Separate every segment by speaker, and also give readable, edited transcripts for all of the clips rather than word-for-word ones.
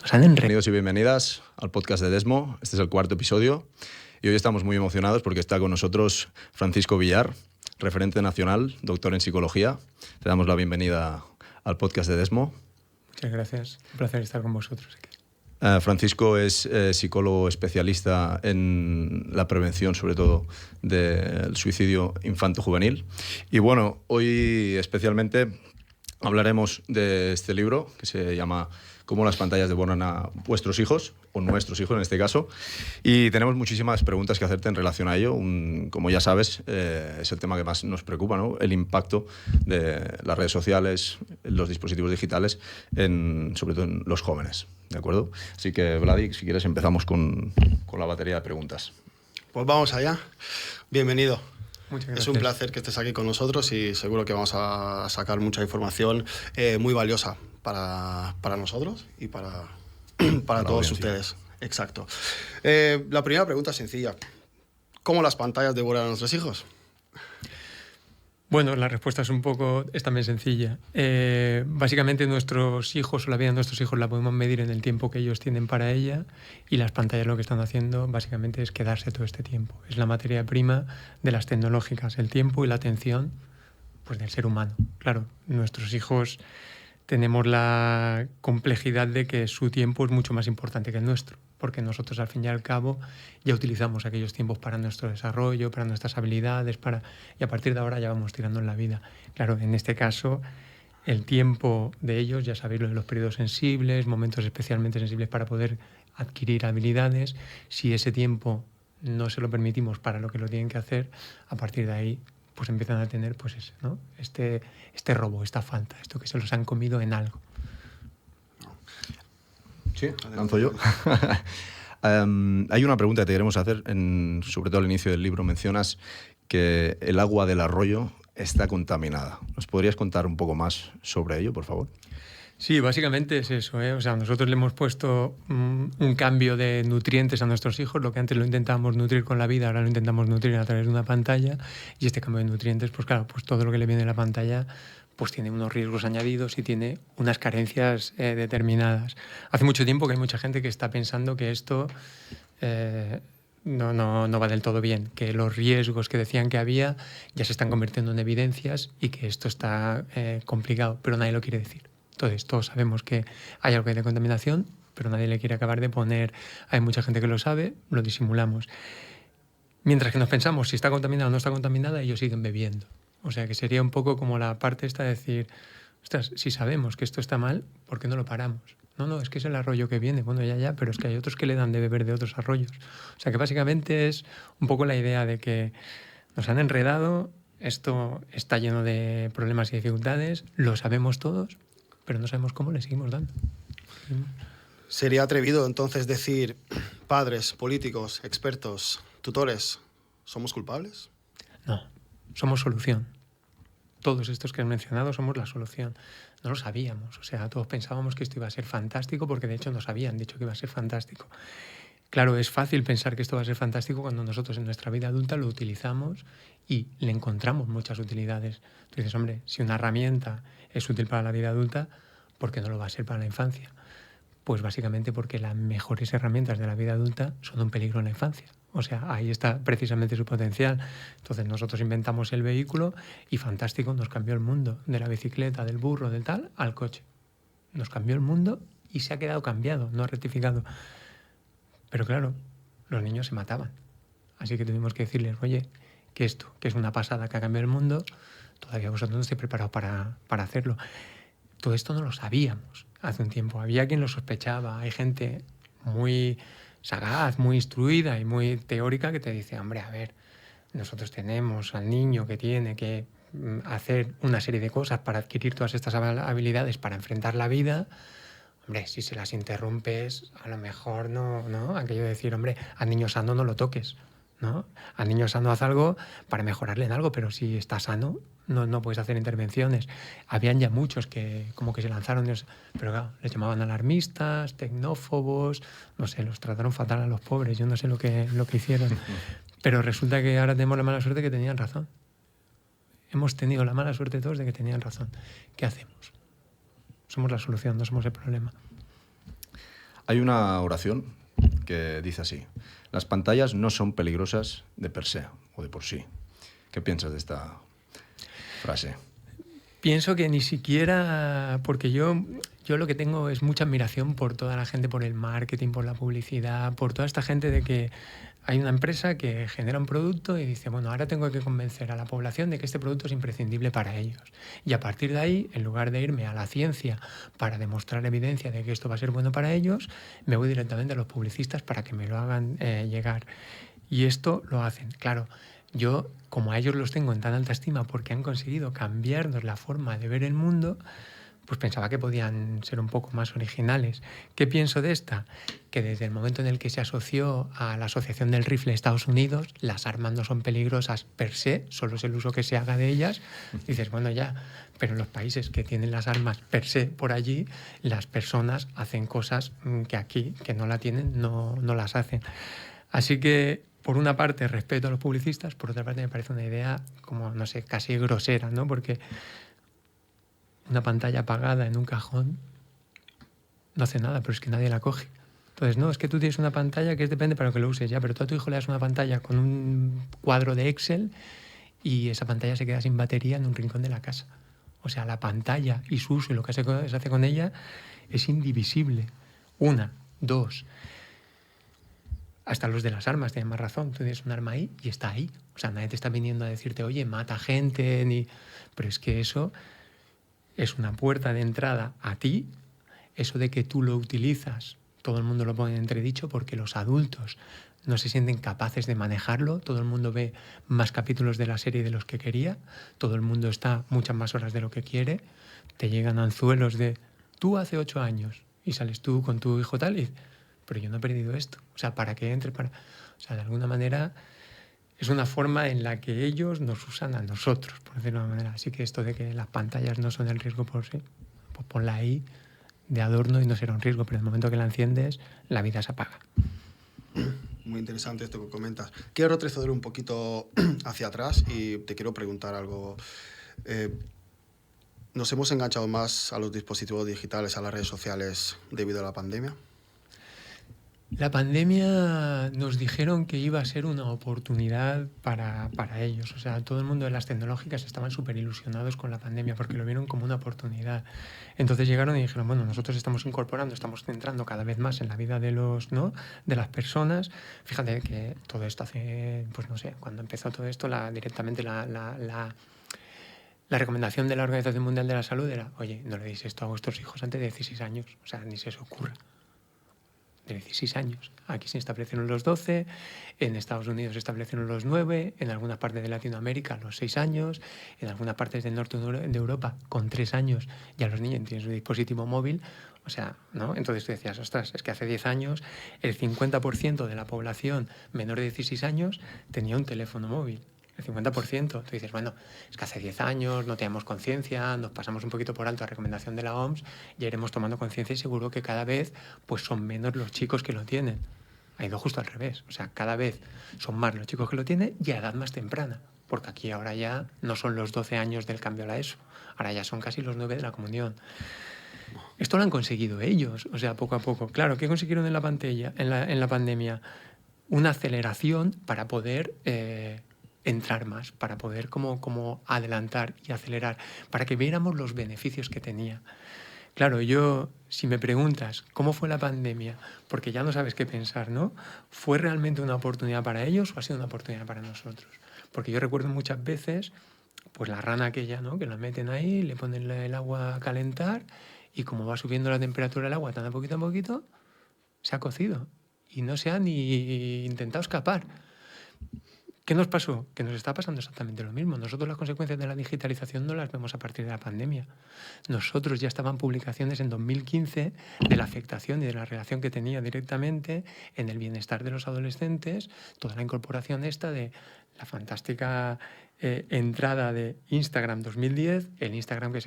Speaker 1: Nos han enredado.
Speaker 2: Bienvenidos y bienvenidas al podcast de Desmo. Este es el 4º episodio y hoy estamos muy emocionados porque está con nosotros Francisco Villar, referente nacional, doctor en psicología. Te damos la bienvenida al podcast de Desmo.
Speaker 1: Muchas gracias. Un placer estar con vosotros aquí.
Speaker 2: Francisco es psicólogo especialista en la prevención, sobre todo, del suicidio infanto-juvenil. Y bueno, hoy especialmente hablaremos de este libro que se llama Cómo las pantallas devoran a vuestros hijos, o nuestros hijos en este caso. Y tenemos muchísimas preguntas que hacerte en relación a ello. Como ya sabes, es el tema que más nos preocupa, ¿no? El impacto de las redes sociales, los dispositivos digitales, sobre todo en los jóvenes. ¿De acuerdo? Así que, Vladi, si quieres empezamos con la batería de preguntas.
Speaker 3: Pues vamos allá. Bienvenido.
Speaker 1: Muchas gracias.
Speaker 3: Es un placer que estés aquí con nosotros y seguro que vamos a sacar mucha información muy valiosa para nosotros y para todos ustedes. Exacto. La primera pregunta es sencilla. ¿Cómo las pantallas devoran a nuestros hijos?
Speaker 1: Bueno, la respuesta es también sencilla. Básicamente nuestros hijos o la vida de nuestros hijos la podemos medir en el tiempo que ellos tienen para ella, y las pantallas lo que están haciendo básicamente es quedarse todo este tiempo. Es la materia prima de las tecnológicas, el tiempo y la atención pues, del ser humano. Claro, nuestros hijos tenemos la complejidad de que su tiempo es mucho más importante que el nuestro, porque nosotros al fin y al cabo ya utilizamos aquellos tiempos para nuestro desarrollo, para nuestras habilidades, y a partir de ahora ya vamos tirando en la vida. Claro, en este caso, el tiempo de ellos, ya sabéis, lo de los periodos sensibles, momentos especialmente sensibles para poder adquirir habilidades, si ese tiempo no se lo permitimos para lo que lo tienen que hacer, a partir de ahí pues empiezan a tener pues eso, ¿no? Este robo, esta falta, esto que se los han comido en algo.
Speaker 2: Sí, lanzo yo. Hay una pregunta que te queremos hacer, sobre todo al inicio del libro. Mencionas que el agua del arroyo está contaminada. ¿Nos podrías contar un poco más sobre ello, por favor?
Speaker 1: Sí, básicamente es eso, ¿eh? O sea, nosotros le hemos puesto un cambio de nutrientes a nuestros hijos. Lo que antes lo intentábamos nutrir con la vida, ahora lo intentamos nutrir a través de una pantalla. Y este cambio de nutrientes, pues claro, pues todo lo que le viene de la pantalla pues tiene unos riesgos añadidos y tiene unas carencias determinadas. Hace mucho tiempo que hay mucha gente que está pensando que esto no va del todo bien, que los riesgos que decían que había ya se están convirtiendo en evidencias y que esto está complicado, pero nadie lo quiere decir. Entonces, todos sabemos que hay algo de contaminación, pero nadie le quiere acabar de poner. Hay mucha gente que lo sabe, lo disimulamos. Mientras que nos pensamos si está contaminada o no está contaminada, ellos siguen bebiendo. O sea, que sería un poco como la parte esta de decir, ostras, si sabemos que esto está mal, ¿por qué no lo paramos? No, es que es el arroyo que viene. Bueno, ya, pero es que hay otros que le dan de beber de otros arroyos. O sea, que básicamente es un poco la idea de que nos han enredado, esto está lleno de problemas y dificultades, lo sabemos todos, pero no sabemos cómo le seguimos dando.
Speaker 3: ¿Sería atrevido entonces decir, padres, políticos, expertos, tutores, somos culpables?
Speaker 1: No, somos solución. Todos estos que he mencionado somos la solución. No lo sabíamos, o sea, todos pensábamos que esto iba a ser fantástico porque de hecho nos habían dicho que iba a ser fantástico. Claro, es fácil pensar que esto va a ser fantástico cuando nosotros en nuestra vida adulta lo utilizamos y le encontramos muchas utilidades. Tú dices, hombre, si una herramienta es útil para la vida adulta, ¿por qué no lo va a ser para la infancia? Pues básicamente porque las mejores herramientas de la vida adulta son un peligro en la infancia. O sea, ahí está precisamente su potencial. Entonces nosotros inventamos el vehículo y fantástico, nos cambió el mundo. De la bicicleta, del burro, del tal, al coche. Nos cambió el mundo y se ha quedado cambiado, no ha rectificado. Pero claro, los niños se mataban. Así que tuvimos que decirles, oye, que esto, que es una pasada que ha cambiado el mundo, todavía vosotros no estáis preparados para hacerlo. Todo esto no lo sabíamos hace un tiempo. Había quien lo sospechaba. Hay gente muy sagaz, muy instruida y muy teórica que te dice, hombre, a ver, nosotros tenemos al niño que tiene que hacer una serie de cosas para adquirir todas estas habilidades para enfrentar la vida. Hombre, si se las interrumpes, a lo mejor no. Aquello de decir, hombre, al niño sano no lo toques, ¿no? Al niño sano haz algo para mejorarle en algo, pero si está sano, no puedes hacer intervenciones. Habían ya muchos que como que se lanzaron, pero claro, les llamaban alarmistas, tecnófobos, no sé, los trataron fatal a los pobres, yo no sé lo que hicieron. Pero resulta que ahora tenemos la mala suerte que tenían razón. Hemos tenido la mala suerte todos de que tenían razón. ¿Qué hacemos? Somos la solución, no somos el problema.
Speaker 2: Hay una oración que dice así: las pantallas no son peligrosas de per se o de por sí. ¿Qué piensas de esta frase?
Speaker 1: Pienso que ni siquiera, porque yo lo que tengo es mucha admiración por toda la gente, por el marketing, por la publicidad, por toda esta gente de que hay una empresa que genera un producto y dice, bueno, ahora tengo que convencer a la población de que este producto es imprescindible para ellos. Y a partir de ahí, en lugar de irme a la ciencia para demostrar evidencia de que esto va a ser bueno para ellos, me voy directamente a los publicistas para que me lo hagan llegar. Y esto lo hacen, claro. Yo, como a ellos los tengo en tan alta estima porque han conseguido cambiarnos la forma de ver el mundo, pues pensaba que podían ser un poco más originales. ¿Qué pienso de esta? Que desde el momento en el que se asoció a la Asociación del Rifle de Estados Unidos, las armas no son peligrosas per se, solo es el uso que se haga de ellas. Dices, bueno, ya, pero en los países que tienen las armas per se por allí, las personas hacen cosas que aquí, que no la tienen, no las hacen. Así que, por una parte, respeto a los publicistas, por otra parte, me parece una idea como, no sé, casi grosera, ¿no? Porque una pantalla apagada en un cajón no hace nada, pero es que nadie la coge. Entonces, no, es que tú tienes una pantalla que depende para lo que lo uses ya, pero tú a tu hijo le das una pantalla con un cuadro de Excel y esa pantalla se queda sin batería en un rincón de la casa. O sea, la pantalla y su uso y lo que se hace con ella es indivisible. Una, dos... Hasta los de las armas tienen más razón. Tú tienes un arma ahí y está ahí. O sea, nadie te está viniendo a decirte, oye, mata gente, ni... Pero es que eso es una puerta de entrada a ti. Eso de que tú lo utilizas, todo el mundo lo pone en entredicho porque los adultos no se sienten capaces de manejarlo. Todo el mundo ve más capítulos de la serie de los que quería. Todo el mundo está muchas más horas de lo que quiere. Te llegan anzuelos de, tú hace 8 años, y sales tú con tu hijo tal y... pero yo no he perdido esto. O sea, ¿para qué entre? O sea, de alguna manera es una forma en la que ellos nos usan a nosotros, por decirlo de una manera. Así que esto de que las pantallas no son el riesgo por sí, pues ponla ahí de adorno y no será un riesgo, pero en el momento que la enciendes, la vida se apaga.
Speaker 3: Muy interesante esto que comentas. Quiero retroceder un poquito hacia atrás y te quiero preguntar algo. ¿Nos hemos enganchado más a los dispositivos digitales, a las redes sociales debido a la pandemia?
Speaker 1: La pandemia nos dijeron que iba a ser una oportunidad para ellos. O sea, todo el mundo de las tecnológicas estaban súper ilusionados con la pandemia porque lo vieron como una oportunidad. Entonces llegaron y dijeron, bueno, nosotros estamos incorporando, estamos entrando cada vez más en la vida de de las personas. Fíjate que todo esto hace, pues no sé, cuando empezó todo esto, directamente la recomendación de la Organización Mundial de la Salud era, oye, no le deis esto a vuestros hijos antes de 16 años. O sea, ni se os ocurra. De 16 años. Aquí se establecieron los 12, en Estados Unidos se establecieron los 9, en algunas partes de Latinoamérica los 6 años, en algunas partes del norte de Europa con 3 años ya los niños tienen su dispositivo móvil. O sea, ¿no? Entonces tú decías, ostras, es que hace 10 años el 50% de la población menor de 16 años tenía un teléfono móvil. El 50%. Tú dices, bueno, es que hace 10 años no teníamos conciencia, nos pasamos un poquito por alto a recomendación de la OMS, ya iremos tomando conciencia y seguro que cada vez pues son menos los chicos que lo tienen. Ha ido justo al revés. O sea, cada vez son más los chicos que lo tienen y a edad más temprana. Porque aquí ahora ya no son los 12 años del cambio a la ESO, ahora ya son casi los 9 de la comunión. Esto lo han conseguido ellos, o sea, poco a poco. Claro, ¿qué consiguieron en la pandemia? Una aceleración para poder... entrar más, para poder como adelantar y acelerar, para que viéramos los beneficios que tenía. Claro, yo, si me preguntas cómo fue la pandemia, porque ya no sabes qué pensar, ¿no? ¿Fue realmente una oportunidad para ellos o ha sido una oportunidad para nosotros? Porque yo recuerdo muchas veces, pues la rana aquella, ¿no? Que la meten ahí, le ponen el agua a calentar y como va subiendo la temperatura del agua tan a poquito, se ha cocido y no se ha ni intentado escapar. ¿Qué nos pasó? Que nos está pasando exactamente lo mismo. Nosotros las consecuencias de la digitalización no las vemos a partir de la pandemia. Nosotros ya estaban publicaciones en 2015 de la afectación y de la relación que tenía directamente en el bienestar de los adolescentes, toda la incorporación esta de la fantástica entrada de Instagram 2010, el Instagram que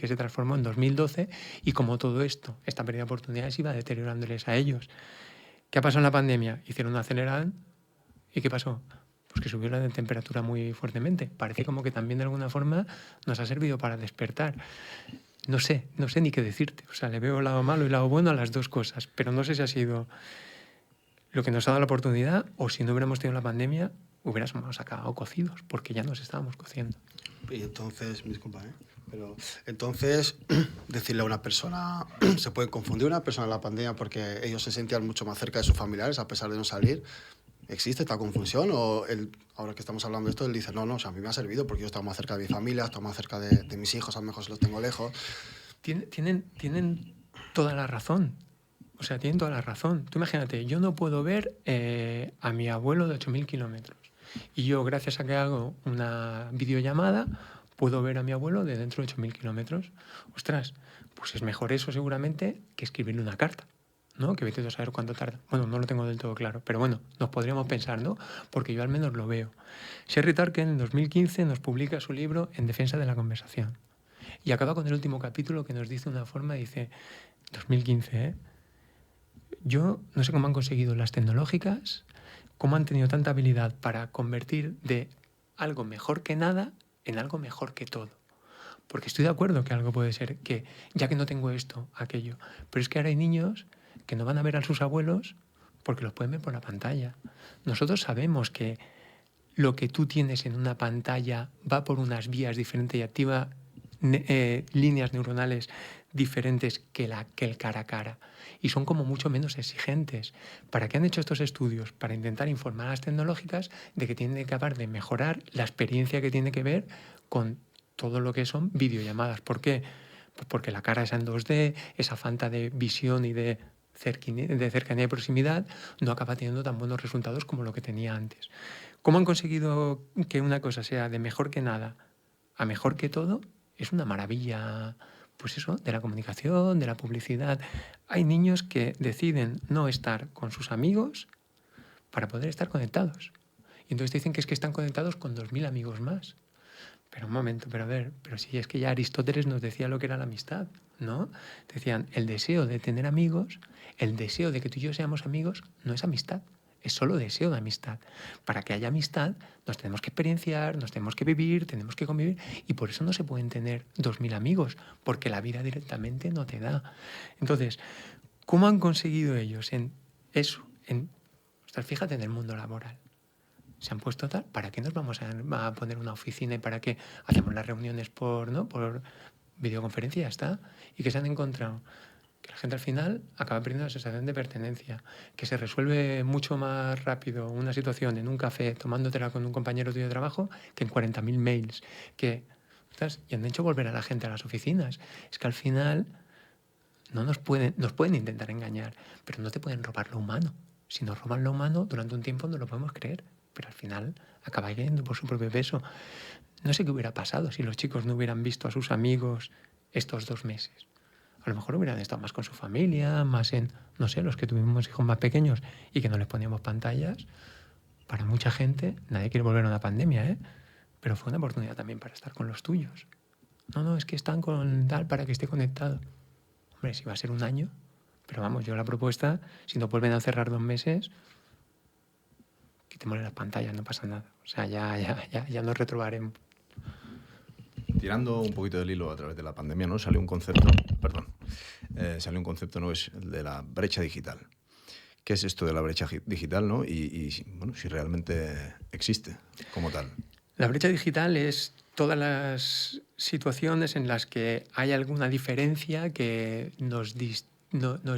Speaker 1: se transformó en 2012 y como todo esto, esta pérdida de oportunidades iba deteriorándoles a ellos. ¿Qué ha pasado en la pandemia? Hicieron un acelerón. ¿Y qué pasó? Pues que subió la temperatura muy fuertemente. Parece como que también de alguna forma nos ha servido para despertar. no sé ni qué decirte. O sea, le veo el lado malo y el lado bueno a las dos cosas, pero no sé si ha sido lo que nos ha dado la oportunidad o si no hubiéramos tenido la pandemia, hubiéramos acabado cocidos, porque ya nos estábamos cociendo.
Speaker 3: Y entonces, disculpa, pero entonces decirle a una persona, se puede confundir una persona en la pandemia porque ellos se sentían mucho más cerca de sus familiares a pesar de no salir. ¿Existe esta confusión? ¿O él, ahora que estamos hablando de esto, él dice, no, o sea, a mí me ha servido porque yo estaba más cerca de mi familia, estaba más cerca de mis hijos, a lo mejor si los tengo lejos?
Speaker 1: Tienen toda la razón. O sea, tienen toda la razón. Tú imagínate, yo no puedo ver a mi abuelo de 8.000 kilómetros. Y yo, gracias a que hago una videollamada, puedo ver a mi abuelo de dentro de 8.000 kilómetros. Ostras, pues es mejor eso seguramente que escribirle una carta, ¿no? Que vete a saber cuánto tarda. Bueno, no lo tengo del todo claro, pero bueno, nos podríamos pensar, ¿no? Porque yo al menos lo veo. Sherry Turkle en 2015 nos publica su libro En defensa de la conversación. Y acaba con el último capítulo que nos dice una forma, dice, 2015, ¿eh? Yo no sé cómo han conseguido las tecnológicas, cómo han tenido tanta habilidad para convertir de algo mejor que nada en algo mejor que todo. Porque estoy de acuerdo que algo puede ser que, ya que no tengo esto, aquello. Pero es que ahora hay niños que no van a ver a sus abuelos porque los pueden ver por la pantalla. Nosotros sabemos que lo que tú tienes en una pantalla va por unas vías diferentes y activa líneas neuronales diferentes que el cara a cara. Y son como mucho menos exigentes. ¿Para qué han hecho estos estudios? Para intentar informar a las tecnológicas de que tienen que acabar de mejorar la experiencia que tiene que ver con todo lo que son videollamadas. ¿Por qué? Pues porque la cara es en 2D, esa falta de visión y de cercanía y proximidad no acaba teniendo tan buenos resultados como lo que tenía antes. ¿Cómo han conseguido que una cosa sea de mejor que nada a mejor que todo? Es una maravilla, pues eso, de la comunicación, de la publicidad. Hay niños que deciden no estar con sus amigos para poder estar conectados. Y entonces dicen que es que están conectados con 2.000 amigos más. Pero un momento, pero a ver, pero si es que ya Aristóteles nos decía lo que era la amistad, ¿no? Decían, el deseo de tener amigos, el deseo de que tú y yo seamos amigos, no es amistad, es solo deseo de amistad. Para que haya amistad nos tenemos que experienciar, nos tenemos que vivir, tenemos que convivir, y por eso no se pueden tener 2.000 amigos, porque la vida directamente no te da. Entonces, ¿cómo han conseguido ellos en eso? Ostras, fíjate en el mundo laboral. Se han puesto tal, ¿para qué nos vamos a poner una oficina y para qué hacemos las reuniones por videoconferencia y ya está? Y que se han encontrado que la gente al final acaba perdiendo la sensación de pertenencia, que se resuelve mucho más rápido una situación en un café tomándotela con un compañero tuyo de trabajo que en 40.000 mails, y han hecho volver a la gente a las oficinas. Es que al final nos pueden intentar engañar, pero no te pueden robar lo humano. Si nos roban lo humano, durante un tiempo no lo podemos creer, pero al final acaba yendo por su propio peso. No sé qué hubiera pasado si los chicos no hubieran visto a sus amigos estos 2 meses. A lo mejor hubieran estado más con su familia, más en, no sé, los que tuvimos hijos más pequeños y que no les poníamos pantallas. Para mucha gente, nadie quiere volver a una pandemia, ¿eh? Pero fue una oportunidad también para estar con los tuyos. No, es que están con tal para que esté conectado. Hombre, si va a ser un año, pero vamos, yo la propuesta, si no vuelven a cerrar 2 meses, quitémosle las pantallas, no pasa nada. O sea, ya nos retrobaremos.
Speaker 2: Tirando un poquito del hilo a través de la pandemia, ¿no? Salió un concepto nuevo, es el de la brecha digital. ¿Qué es esto de la brecha digital, no? Y bueno, si realmente existe como tal.
Speaker 1: La brecha digital es todas las situaciones en las que hay alguna diferencia que nos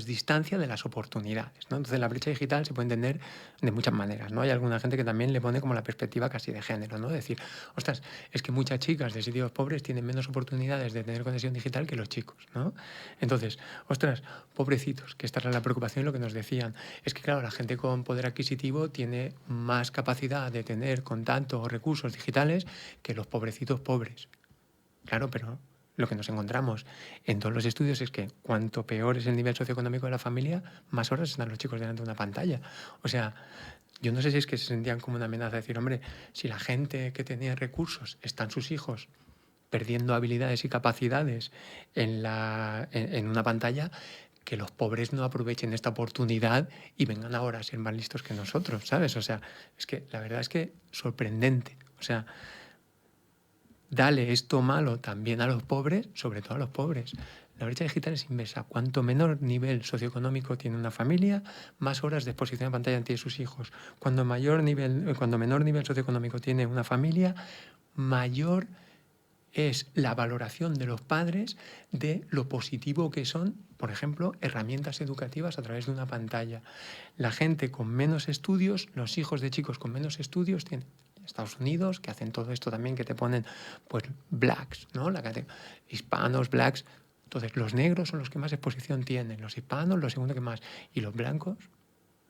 Speaker 1: distancia de las oportunidades, ¿no? Entonces la brecha digital se puede entender de muchas maneras, ¿no? Hay alguna gente que también le pone como la perspectiva casi de género, ¿no? Decir, ostras, es que muchas chicas de sitios pobres tienen menos oportunidades de tener conexión digital que los chicos, ¿no? Entonces, ostras, pobrecitos, que esta era la preocupación, lo que nos decían, es que claro, la gente con poder adquisitivo tiene más capacidad de tener contacto o recursos digitales que los pobrecitos pobres. Claro, pero lo que nos encontramos en todos los estudios es que cuanto peor es el nivel socioeconómico de la familia, más horas están los chicos delante de una pantalla. O sea, yo no sé si es que se sentían como una amenaza, decir, hombre, si la gente que tenía recursos, están sus hijos perdiendo habilidades y capacidades en una pantalla, que los pobres no aprovechen esta oportunidad y vengan ahora a ser más listos que nosotros, ¿sabes? O sea, es que la verdad es que sorprendente. O sea, dale esto malo también a los pobres, sobre todo a los pobres. La brecha digital es inversa. Cuanto menor nivel socioeconómico tiene una familia, más horas de exposición a pantalla tienen sus hijos. Cuando menor nivel socioeconómico tiene una familia, mayor es la valoración de los padres de lo positivo que son, por ejemplo, herramientas educativas a través de una pantalla. La gente con menos estudios, los hijos de chicos con menos estudios tienen Estados Unidos, que hacen todo esto también, que te ponen pues blacks, ¿no? Hispanos, blacks. Entonces, los negros son los que más exposición tienen, los hispanos los segundo que más, y los blancos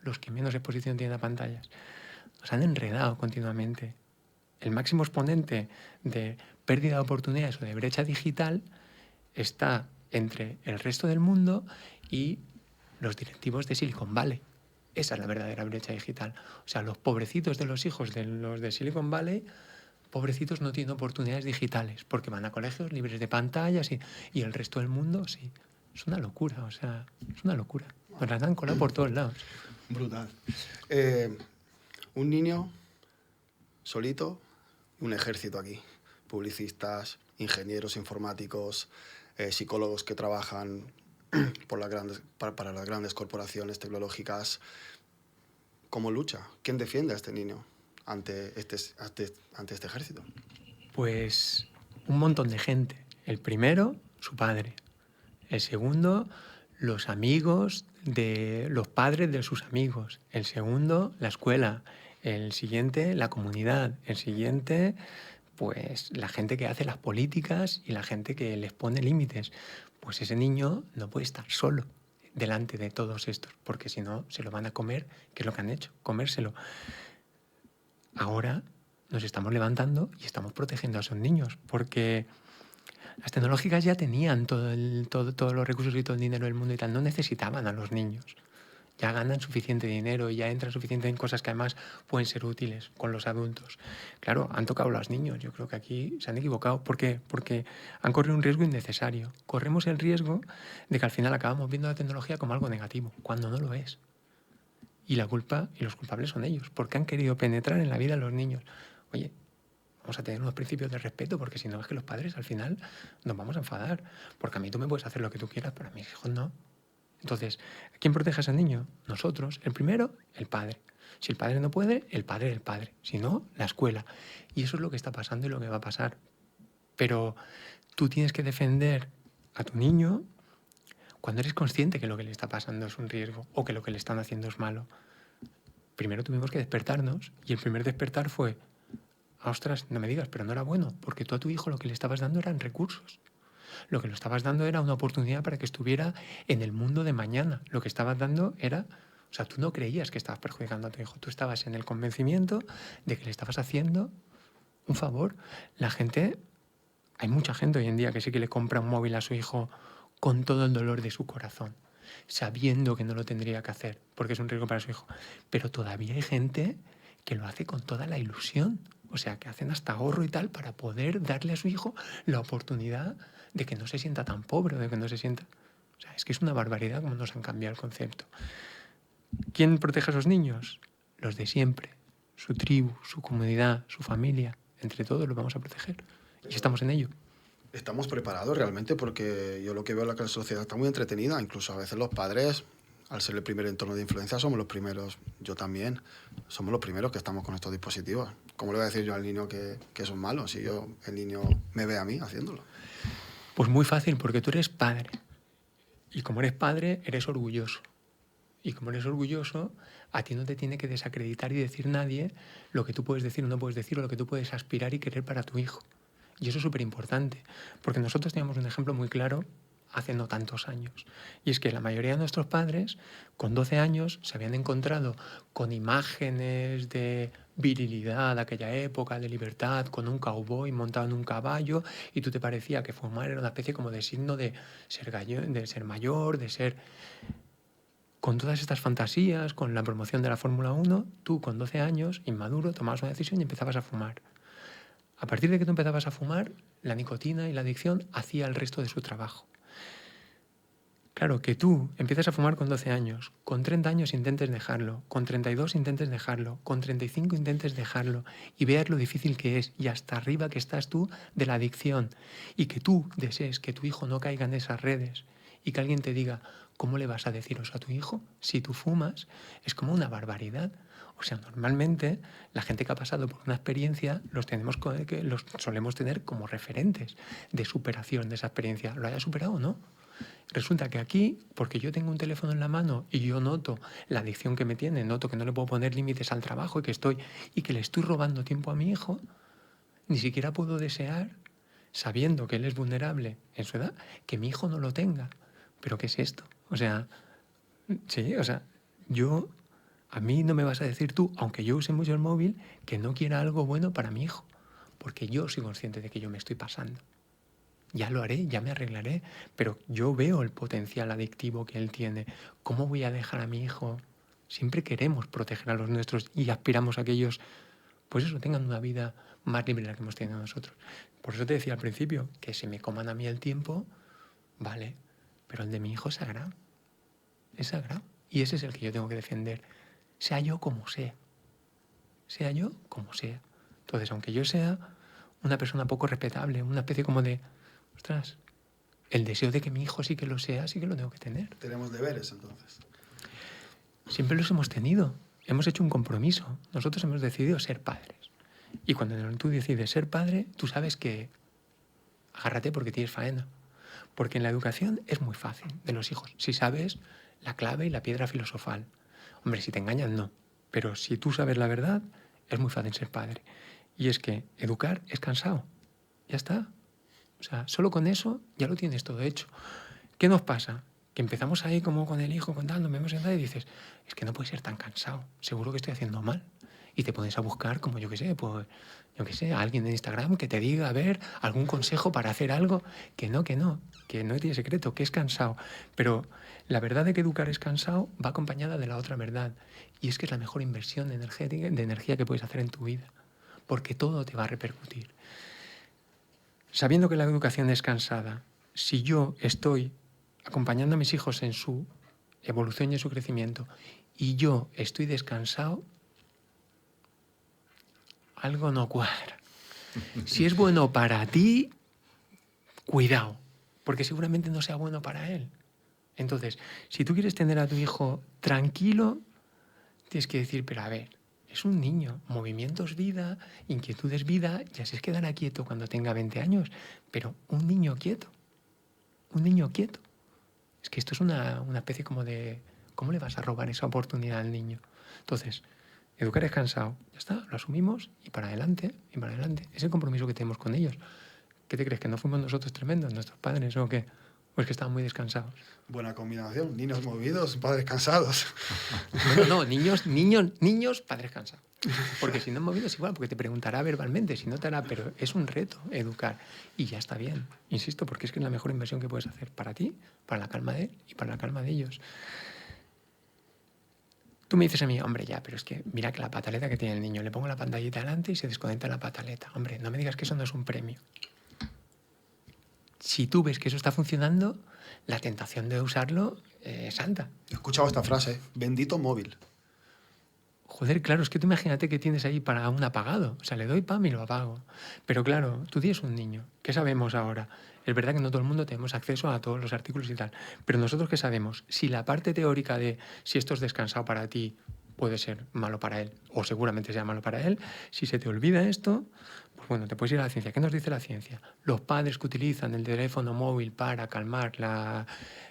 Speaker 1: los que menos exposición tienen a pantallas. Nos han enredado continuamente. El máximo exponente de pérdida de oportunidades o de brecha digital está entre el resto del mundo y los directivos de Silicon Valley. Esa es la verdadera brecha digital. O sea, los pobrecitos de los hijos de los de Silicon Valley, pobrecitos no tienen oportunidades digitales porque van a colegios libres de pantallas y el resto del mundo sí. Es una locura, o sea, es una locura. Nos las dan colado por todos lados.
Speaker 3: Brutal. Un niño solito, un ejército aquí. Publicistas, ingenieros informáticos, psicólogos que trabajan para las grandes corporaciones tecnológicas. ¿Cómo lucha? ¿Quién defiende a este niño ante este ejército?
Speaker 1: Pues un montón de gente. El primero, su padre. El segundo, los amigos de los padres de sus amigos. El segundo, la escuela. El siguiente, la comunidad. El siguiente, pues la gente que hace las políticas y la gente que les pone límites. Pues ese niño no puede estar solo delante de todos estos, porque si no se lo van a comer, que es lo que han hecho, comérselo. Ahora nos estamos levantando y estamos protegiendo a esos niños, porque las tecnológicas ya tenían todos los recursos y todo el dinero del mundo y tal, no necesitaban a los niños. Ya ganan suficiente dinero y ya entran suficiente en cosas que además pueden ser útiles con los adultos. Claro, han tocado a los niños. Yo creo que aquí se han equivocado. ¿Por qué? Porque han corrido un riesgo innecesario. Corremos el riesgo de que al final acabamos viendo la tecnología como algo negativo, cuando no lo es. Y la culpa y los culpables son ellos, porque han querido penetrar en la vida de los niños. Oye, vamos a tener unos principios de respeto, porque si no es que los padres al final nos vamos a enfadar. Porque a mí tú me puedes hacer lo que tú quieras, pero a mis hijos no. Entonces, ¿quién protege a ese niño? Nosotros. El primero, el padre. Si el padre no puede, el padre del padre. Si no, la escuela. Y eso es lo que está pasando y lo que va a pasar. Pero tú tienes que defender a tu niño cuando eres consciente que lo que le está pasando es un riesgo o que lo que le están haciendo es malo. Primero tuvimos que despertarnos y el primer despertar fue, ostras, no me digas, pero no era bueno, porque tú a tu hijo lo que le estabas dando eran recursos. Lo que le estabas dando era una oportunidad para que estuviera en el mundo de mañana. Lo que estabas dando era... O sea, tú no creías que estabas perjudicando a tu hijo. Tú estabas en el convencimiento de que le estabas haciendo un favor. La gente... Hay mucha gente hoy en día que sí que le compra un móvil a su hijo con todo el dolor de su corazón, sabiendo que no lo tendría que hacer porque es un riesgo para su hijo. Pero todavía hay gente que lo hace con toda la ilusión. O sea, que hacen hasta ahorro y tal para poder darle a su hijo la oportunidad de que no se sienta tan pobre, de que no se sienta... O sea, es que es una barbaridad cómo nos han cambiado el concepto. ¿Quién protege a esos niños? Los de siempre. Su tribu, su comunidad, su familia. Entre todos los vamos a proteger. Y estamos en ello.
Speaker 3: Estamos preparados realmente porque yo lo que veo es que la sociedad está muy entretenida. Incluso a veces los padres, al ser el primer entorno de influencia, somos los primeros, yo también, somos los primeros que estamos con estos dispositivos. ¿Cómo le voy a decir yo al niño que son malos si el niño me ve a mí haciéndolo?
Speaker 1: Pues muy fácil, porque tú eres padre. Y como eres padre, eres orgulloso. Y como eres orgulloso, a ti no te tiene que desacreditar y decir nadie lo que tú puedes decir o no puedes decir o lo que tú puedes aspirar y querer para tu hijo. Y eso es súper importante, porque nosotros teníamos un ejemplo muy claro hace no tantos años. Y es que la mayoría de nuestros padres, con 12 años, se habían encontrado con imágenes de virilidad de aquella época, de libertad, con un cowboy montado en un caballo, y tú te parecía que fumar era una especie como de signo de ser mayor, de ser... Con todas estas fantasías, con la promoción de la Fórmula 1, tú con 12 años, inmaduro, tomabas una decisión y empezabas a fumar. A partir de que tú empezabas a fumar, la nicotina y la adicción hacía el resto de su trabajo. Claro, que tú empiezas a fumar con 12 años, con 30 años intentes dejarlo, con 32 intentes dejarlo, con 35 intentes dejarlo y veas lo difícil que es y hasta arriba que estás tú de la adicción y que tú desees que tu hijo no caiga en esas redes y que alguien te diga, ¿cómo le vas a decir eso a tu hijo? Si tú fumas, es como una barbaridad. O sea, normalmente la gente que ha pasado por una experiencia los solemos tener como referentes de superación de esa experiencia. ¿Lo haya superado o no? Resulta que aquí, porque yo tengo un teléfono en la mano y yo noto la adicción que me tiene, noto que no le puedo poner límites al trabajo y que le estoy robando tiempo a mi hijo, ni siquiera puedo desear, sabiendo que él es vulnerable en su edad, que mi hijo no lo tenga. ¿Pero qué es esto? O sea, sí, o sea, a mí no me vas a decir tú, aunque yo use mucho el móvil, que no quiera algo bueno para mi hijo, porque yo soy consciente de que yo me estoy pasando. Ya lo haré, ya me arreglaré, pero yo veo el potencial adictivo que él tiene. ¿Cómo voy a dejar a mi hijo? Siempre queremos proteger a los nuestros y aspiramos a que ellos, pues eso, tengan una vida más libre de la que hemos tenido nosotros. Por eso te decía al principio, que se me coman a mí el tiempo, vale, pero el de mi hijo es sagrado. Es sagrado. Y ese es el que yo tengo que defender. Sea yo como sea. Sea yo como sea. Entonces, aunque yo sea una persona poco respetable, una especie como de... Ostras, el deseo de que mi hijo sí que lo sea, sí que lo tengo que tener.
Speaker 3: Tenemos deberes, entonces.
Speaker 1: Siempre los hemos tenido. Hemos hecho un compromiso. Nosotros hemos decidido ser padres. Y cuando tú decides ser padre, tú sabes que agárrate porque tienes faena. Porque en la educación es muy fácil de los hijos. Si sabes la clave y la piedra filosofal. Hombre, si te engañan, no. Pero si tú sabes la verdad, es muy fácil ser padre. Y es que educar es cansado. Ya está. O sea, solo con eso ya lo tienes todo hecho. ¿Qué nos pasa? Que empezamos ahí como con el hijo, contando, nos vemos en y dices, es que no puedes ser tan cansado, seguro que estoy haciendo mal. Y te pones a buscar, como yo qué sé, pues, yo qué sé, a alguien de Instagram que te diga, a ver, algún consejo para hacer algo. Que no tiene secreto, que es cansado. Pero la verdad de que educar es cansado va acompañada de la otra verdad. Y es que es la mejor inversión de energía que puedes hacer en tu vida. Porque todo te va a repercutir. Sabiendo que la educación es cansada, si yo estoy acompañando a mis hijos en su evolución y en su crecimiento y yo estoy descansado, algo no cuadra. Si es bueno para ti, cuidado, porque seguramente no sea bueno para él. Entonces, si tú quieres tener a tu hijo tranquilo, tienes que decir, pero a ver, es un niño, movimientos vida, inquietudes vida, y así es quedará quieto cuando tenga 20 años, pero un niño quieto. Es que esto es una especie como de, ¿cómo le vas a robar esa oportunidad al niño? Entonces, educar es cansado, ya está, lo asumimos y para adelante, Es el compromiso que tenemos con ellos. ¿Qué te crees, que no fuimos nosotros tremendos, nuestros padres, o qué? ¿O es que estaban muy descansados?
Speaker 3: Buena combinación, niños movidos, padres cansados.
Speaker 1: No, niños, padres cansados. Porque si no movidos igual, porque te preguntará verbalmente, si no te hará, pero es un reto educar. Y ya está bien, insisto, porque es que es la mejor inversión que puedes hacer para ti, para la calma de él y para la calma de ellos. Tú me dices a mí, hombre, ya, pero es que mira que la pataleta que tiene el niño, le pongo la pantallita delante y se desconecta la pataleta. Hombre, no me digas que eso no es un premio. Si tú ves que eso está funcionando, la tentación de usarlo es alta.
Speaker 3: He escuchado esta frase, bendito móvil.
Speaker 1: Joder, claro, es que tú imagínate que tienes ahí para un apagado. O sea, le doy pam y lo apago. Pero claro, tú tienes un niño. ¿Qué sabemos ahora? Es verdad que no todo el mundo tenemos acceso a todos los artículos y tal. Pero nosotros, ¿qué sabemos? Si la parte teórica de si esto es descansado para ti puede ser malo para él, o seguramente sea malo para él, si se te olvida esto, pues bueno, te puedes ir a la ciencia. ¿Qué nos dice la ciencia? Los padres que utilizan el teléfono móvil para calmar las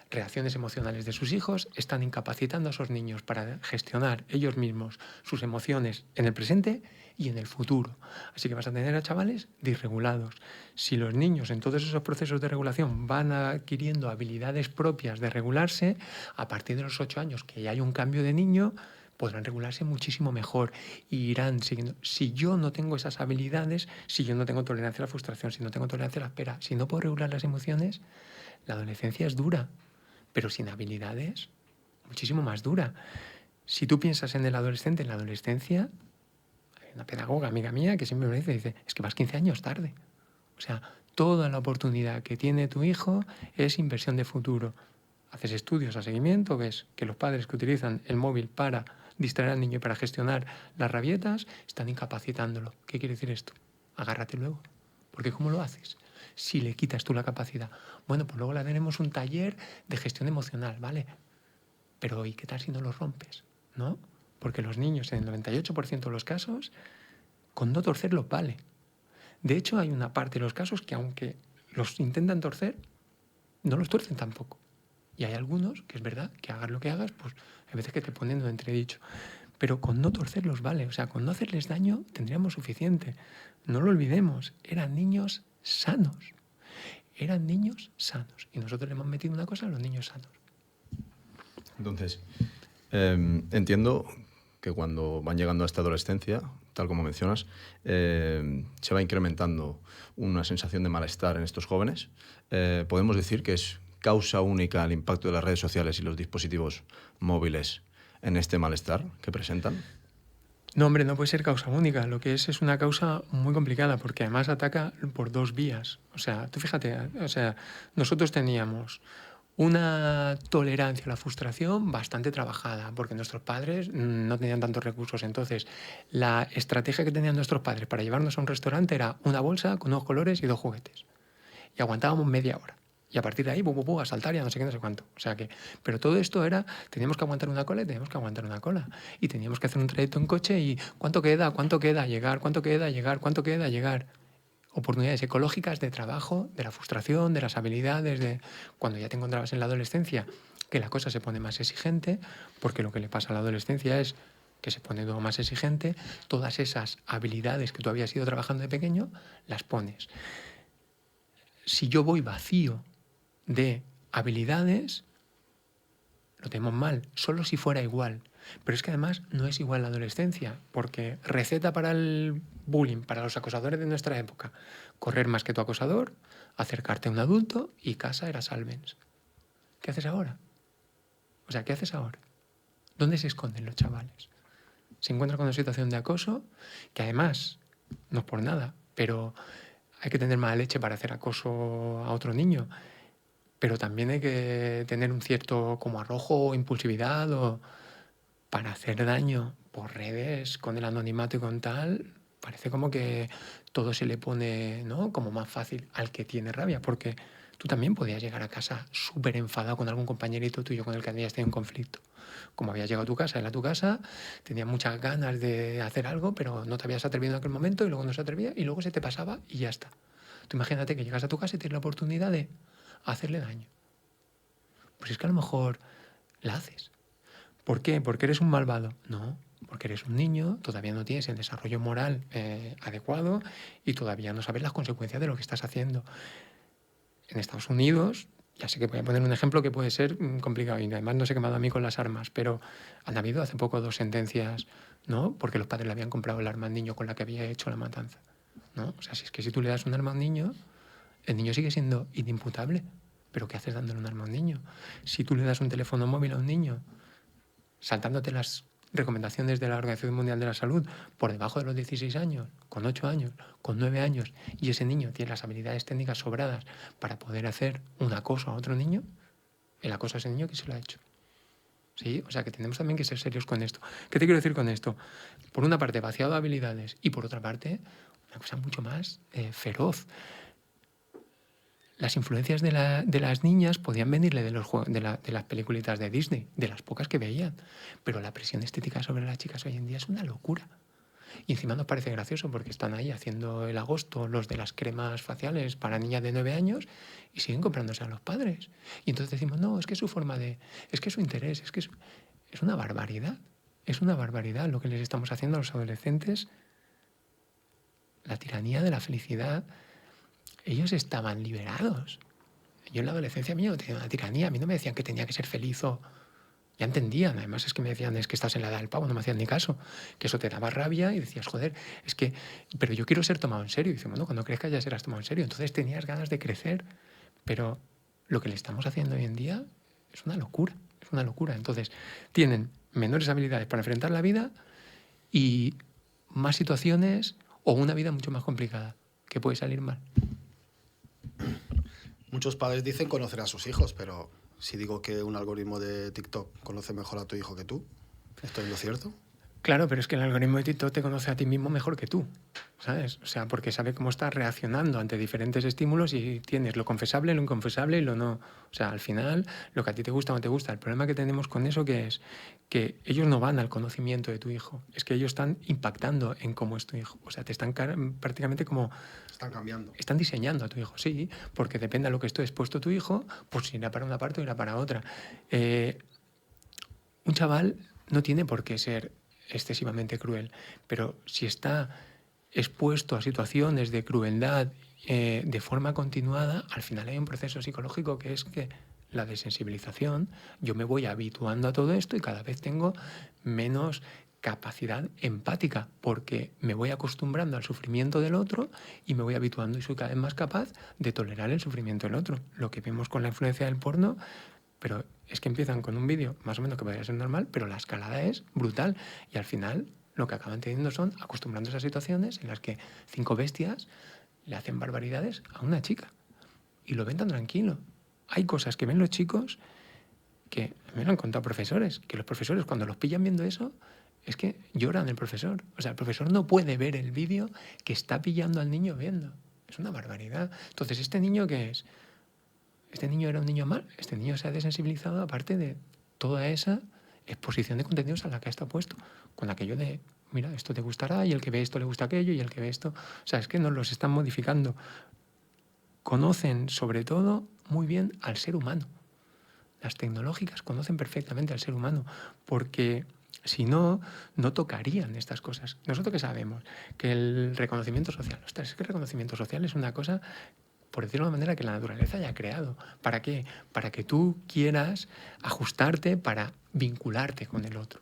Speaker 1: reacciones emocionales de sus hijos están incapacitando a esos niños para gestionar ellos mismos sus emociones en el presente y en el futuro. Así que vas a tener a chavales disregulados. Si los niños en todos esos procesos de regulación van adquiriendo habilidades propias de regularse, a partir de los 8 años que ya hay un cambio de niño, podrán regularse muchísimo mejor y irán siguiendo. Si yo no tengo esas habilidades, si yo no tengo tolerancia a la frustración, si no tengo tolerancia a la espera, si no puedo regular las emociones, la adolescencia es dura, pero sin habilidades, muchísimo más dura. Si tú piensas en el adolescente, en la adolescencia, hay una pedagoga amiga mía que siempre me dice, es que vas 15 años tarde. O sea, toda la oportunidad que tiene tu hijo es inversión de futuro. haces estudios a seguimiento, ves que los padres que utilizan el móvil para distraer al niño y para gestionar las rabietas están incapacitándolo. ¿Qué quiere decir esto? Agárrate luego. Porque ¿cómo lo haces? Si le quitas tú la capacidad. Bueno, pues luego le tenemos un taller de gestión emocional, ¿vale? Pero ¿y qué tal si no lo rompes? ¿No? Porque los niños, en el 98% de los casos, con no torcerlos vale. De hecho, hay una parte de los casos que aunque los intentan torcer, no los tuercen tampoco. Y hay algunos que es verdad que hagas lo que hagas, pues hay veces que te ponen en entredicho. Pero con no torcerlos vale, o sea, con no hacerles daño tendríamos suficiente. No lo olvidemos, eran niños sanos. Eran niños sanos. Y nosotros le hemos metido una cosa a los niños sanos.
Speaker 2: Entonces, entiendo que cuando van llegando a esta adolescencia, tal como mencionas, se va incrementando una sensación de malestar en estos jóvenes. Podemos decir que es causa única el impacto de las redes sociales y los dispositivos móviles en este malestar que presentan.
Speaker 1: No, hombre, no puede ser causa única. Lo que es una causa muy complicada porque además ataca por dos vías. O sea, tú fíjate, o sea, nosotros teníamos una tolerancia a la frustración bastante trabajada porque nuestros padres no tenían tantos recursos. Entonces, la estrategia que tenían nuestros padres para llevarnos a un restaurante era una bolsa con 2 colores y 2 juguetes. Y aguantábamos media hora. Y a partir de ahí, a saltar y a no sé qué, no sé cuánto. O sea que, pero todo esto era, teníamos que aguantar una cola y teníamos que aguantar una cola. Y teníamos que hacer un trayecto en coche y ¿cuánto queda? ¿Cuánto queda? Llegar, ¿cuánto queda? Llegar, ¿cuánto queda? Llegar. Oportunidades ecológicas de trabajo, de la frustración, de las habilidades, de cuando ya te encontrabas en la adolescencia, que la cosa se pone más exigente, porque lo que le pasa a la adolescencia es que se pone todo más exigente, todas esas habilidades que tú habías ido trabajando de pequeño, las pones. Si yo voy vacío de habilidades, lo tenemos mal, solo si fuera igual. Pero es que además no es igual la adolescencia, porque receta para el bullying, para los acosadores de nuestra época, correr más que tu acosador, acercarte a un adulto y casa era salvens. ¿Qué haces ahora? O sea, ¿qué haces ahora? ¿Dónde se esconden los chavales? Se encuentran con una situación de acoso que además, no es por nada, pero hay que tener mala leche para hacer acoso a otro niño. Pero también hay que tener un cierto como arrojo o impulsividad o para hacer daño por redes con el anonimato y con tal. Parece como que todo se le pone, ¿no?, como más fácil al que tiene rabia, porque tú también podías llegar a casa súper enfadado con algún compañerito tuyo con el que habías tenido un conflicto. Como habías llegado a tu casa, era tu casa, tenías muchas ganas de hacer algo, pero no te habías atrevido en aquel momento y luego no se atrevía y luego se te pasaba y ya está. Tú imagínate que llegas a tu casa y tienes la oportunidad de hacerle daño. Pues es que a lo mejor la haces. ¿Por qué? ¿Porque eres un malvado? No, porque eres un niño, todavía no tienes el desarrollo moral adecuado y todavía no sabes las consecuencias de lo que estás haciendo. En Estados Unidos, ya sé que voy a poner un ejemplo que puede ser complicado y además no se he quemado a mí con las armas, pero han habido hace poco 2 sentencias, ¿no?, porque los padres le habían comprado el arma al niño con la que había hecho la matanza, ¿no? O sea, si es que si tú le das un arma a un niño, el niño sigue siendo inimputable. ¿Pero qué haces dándole un arma a un niño? Si tú le das un teléfono móvil a un niño, saltándote las recomendaciones de la Organización Mundial de la Salud por debajo de los 16 años, con 8 años, con 9 años, y ese niño tiene las habilidades técnicas sobradas para poder hacer un acoso a otro niño, el acoso a ese niño, ¿quién se lo ha hecho? ¿Sí? O sea, que tenemos también que ser serios con esto. ¿Qué te quiero decir con esto? Por una parte, vaciado de habilidades y por otra parte, una cosa mucho más feroz. Las influencias de las niñas podían venirle de las peliculitas de Disney, de las pocas que veían. Pero la presión estética sobre las chicas hoy en día es una locura. Y encima nos parece gracioso porque están ahí haciendo el agosto los de las cremas faciales para niñas de 9 años y siguen comprándose a los padres. Y entonces decimos, no, es que es su forma de... es que es su interés, es que es una barbaridad. Es una barbaridad lo que les estamos haciendo a los adolescentes. La tiranía de la felicidad... Ellos estaban liberados. Yo en la adolescencia mía no tenía una tiranía. A mí no me decían que tenía que ser feliz o... Ya entendían. Además es que me decían, es que estás en la edad del pavo, no me hacían ni caso. Que eso te daba rabia y decías, joder, es que... Pero yo quiero ser tomado en serio. Y dice, bueno, cuando crezcas ya serás tomado en serio. Entonces tenías ganas de crecer. Pero lo que le estamos haciendo hoy en día es una locura. Es una locura. Entonces tienen menores habilidades para enfrentar la vida y más situaciones o una vida mucho más complicada que puede salir mal.
Speaker 3: Muchos padres dicen conocer a sus hijos, pero si digo que un algoritmo de TikTok conoce mejor a tu hijo que tú? ¿Estoy en lo cierto?
Speaker 1: Claro, pero es que el algoritmo de TikTok te conoce a ti mismo mejor que tú, ¿sabes? O sea, porque sabe cómo estás reaccionando ante diferentes estímulos y tienes lo confesable, lo inconfesable y lo no. O sea, al final, lo que a ti te gusta o no te gusta. El problema que tenemos con eso que es que ellos no van al conocimiento de tu hijo. Es que ellos están impactando en cómo es tu hijo. O sea, te están prácticamente como...
Speaker 3: Están cambiando.
Speaker 1: Están diseñando a tu hijo, sí, porque depende de lo que esté expuesto tu hijo, pues irá para una parte o irá para otra. Un chaval no tiene por qué ser excesivamente cruel, pero si está expuesto a situaciones de crueldad de forma continuada, al final hay un proceso psicológico que es que la desensibilización, yo me voy habituando a todo esto y cada vez tengo menos capacidad empática porque me voy acostumbrando al sufrimiento del otro y me voy habituando y soy cada vez más capaz de tolerar el sufrimiento del otro. Lo que vemos con la influencia del porno, pero es que empiezan con un vídeo más o menos que podría ser normal, pero la escalada es brutal y al final lo que acaban teniendo son acostumbrándose a situaciones en las que 5 bestias le hacen barbaridades a una chica y lo ven tan tranquilo. Hay cosas que ven los chicos que me lo han contado profesores, que los profesores cuando los pillan viendo eso es que lloran el profesor. O sea, el profesor no puede ver el vídeo que está pillando al niño viendo. Es una barbaridad. Entonces, ¿este niño qué es? Este niño era un niño mal. Este niño se ha desensibilizado aparte de toda esa exposición de contenidos a la que ha estado puesto. Con aquello de, mira, esto te gustará y el que ve esto le gusta aquello y el que ve esto... O sea, es que nos los están modificando. Conocen, sobre todo, muy bien al ser humano. Las tecnológicas conocen perfectamente al ser humano porque... Si no, no tocarían estas cosas. Nosotros que sabemos que el reconocimiento social, ostras, es que el reconocimiento social es una cosa, por decirlo de una manera, que la naturaleza haya creado. ¿Para qué? Para que tú quieras ajustarte para vincularte con el otro.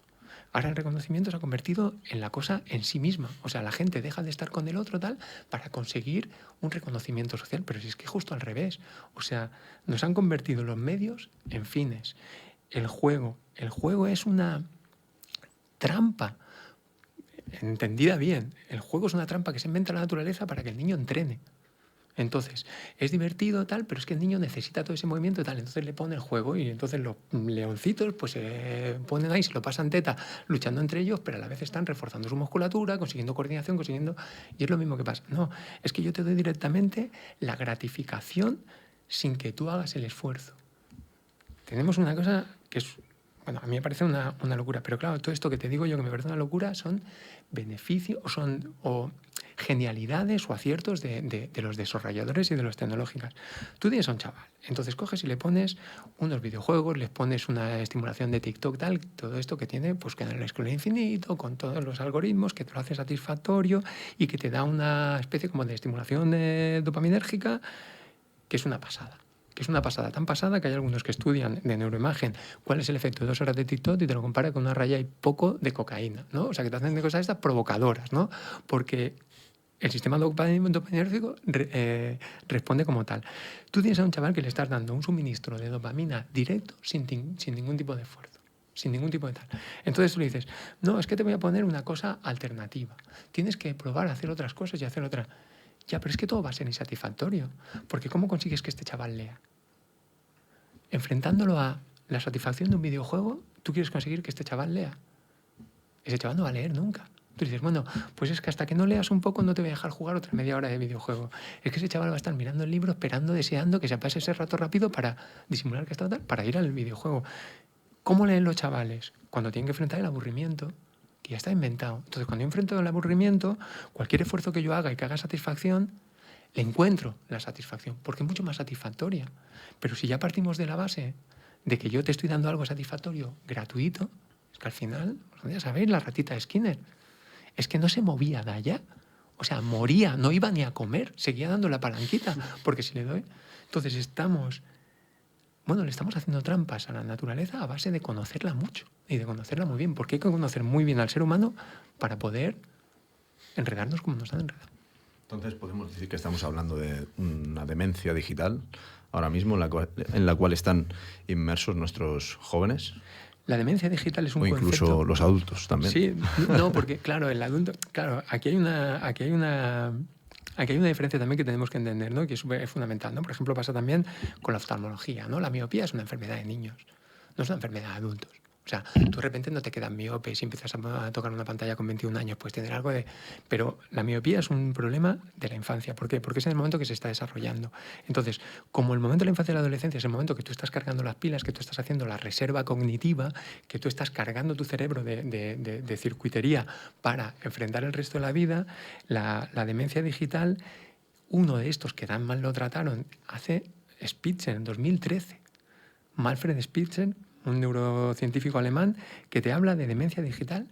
Speaker 1: Ahora el reconocimiento se ha convertido en la cosa en sí misma. O sea, la gente deja de estar con el otro tal para conseguir un reconocimiento social. Pero si es que justo al revés. O sea, nos han convertido los medios en fines. El juego es una trampa, entendida bien. El juego es una trampa que se inventa la naturaleza para que el niño entrene. Entonces, es divertido tal, pero es que el niño necesita todo ese movimiento tal. Entonces le pone el juego y entonces los leoncitos pues se ponen ahí, se lo pasan teta luchando entre ellos, pero a la vez están reforzando su musculatura, consiguiendo coordinación, consiguiendo... Y es lo mismo que pasa. No, es que yo te doy directamente la gratificación sin que tú hagas el esfuerzo. Tenemos una cosa que es... Bueno, a mí me parece una locura, pero claro, todo esto que te digo yo que me parece una locura son beneficios o genialidades o aciertos de los desarrolladores y de los tecnológicas. Tú tienes a un chaval, entonces coges y le pones unos videojuegos, les pones una estimulación de TikTok, tal, todo esto que tiene, pues que en el scroll infinito, con todos los algoritmos, que te lo hace satisfactorio y que te da una especie como de estimulación dopaminérgica, que es una pasada. Que es una pasada, tan pasada que hay algunos que estudian de neuroimagen cuál es el efecto de 2 horas de TikTok y te lo compara con una raya y poco de cocaína, ¿no? O sea, que te hacen de cosas estas provocadoras, ¿no? Porque el sistema dopaminérgico responde como tal. Tú tienes a un chaval que le estás dando un suministro de dopamina directo sin ningún tipo de esfuerzo, sin ningún tipo de tal. Entonces tú le dices, no, es que te voy a poner una cosa alternativa. Tienes que probar a hacer otras cosas y hacer otra. Ya, pero es que todo va a ser insatisfactorio. Porque ¿cómo consigues que este chaval lea? Enfrentándolo a la satisfacción de un videojuego, tú quieres conseguir que este chaval lea. Ese chaval no va a leer nunca. Tú dices, bueno, pues es que hasta que no leas un poco no te voy a dejar jugar otra media hora de videojuego. Es que ese chaval va a estar mirando el libro, esperando, deseando que se pase ese rato rápido para disimular que está tal, para ir al videojuego. ¿Cómo leen los chavales? Cuando tienen que enfrentar el aburrimiento, que ya está inventado. Entonces, cuando yo enfrento el aburrimiento, cualquier esfuerzo que yo haga y que haga satisfacción, le encuentro la satisfacción, porque es mucho más satisfactoria. Pero si ya partimos de la base de que yo te estoy dando algo satisfactorio gratuito, es que al final, ya sabéis, la ratita de Skinner, es que no se movía de allá. O sea, moría, no iba ni a comer, seguía dando la palanquita, porque si le doy... Entonces le estamos haciendo trampas a la naturaleza a base de conocerla mucho y de conocerla muy bien, porque hay que conocer muy bien al ser humano para poder enredarnos como nos han enredado.
Speaker 2: Entonces podemos decir que estamos hablando de una demencia digital ahora mismo en la cual están inmersos nuestros jóvenes.
Speaker 1: La demencia digital es un concepto...
Speaker 2: O incluso los adultos también.
Speaker 1: Sí, no, porque claro, el adulto... Claro, aquí hay Aquí hay una diferencia también que tenemos que entender, ¿no? Que es fundamental, ¿no? Por ejemplo, pasa también con la oftalmología, ¿no? La miopía es una enfermedad de niños, no es una enfermedad de adultos. O sea, tú de repente no te quedas miope si empiezas a tocar una pantalla con 21 años, pues tener algo de... Pero la miopía es un problema de la infancia. ¿Por qué? Porque es en el momento que se está desarrollando. Entonces, como el momento de la infancia y la adolescencia es el momento que tú estás cargando las pilas, que tú estás haciendo la reserva cognitiva, que tú estás cargando tu cerebro de circuitería para enfrentar el resto de la vida, la demencia digital, uno de estos que tan mal lo trataron hace Spitzer en 2013. Manfred Spitzer, un neurocientífico alemán, que te habla de demencia digital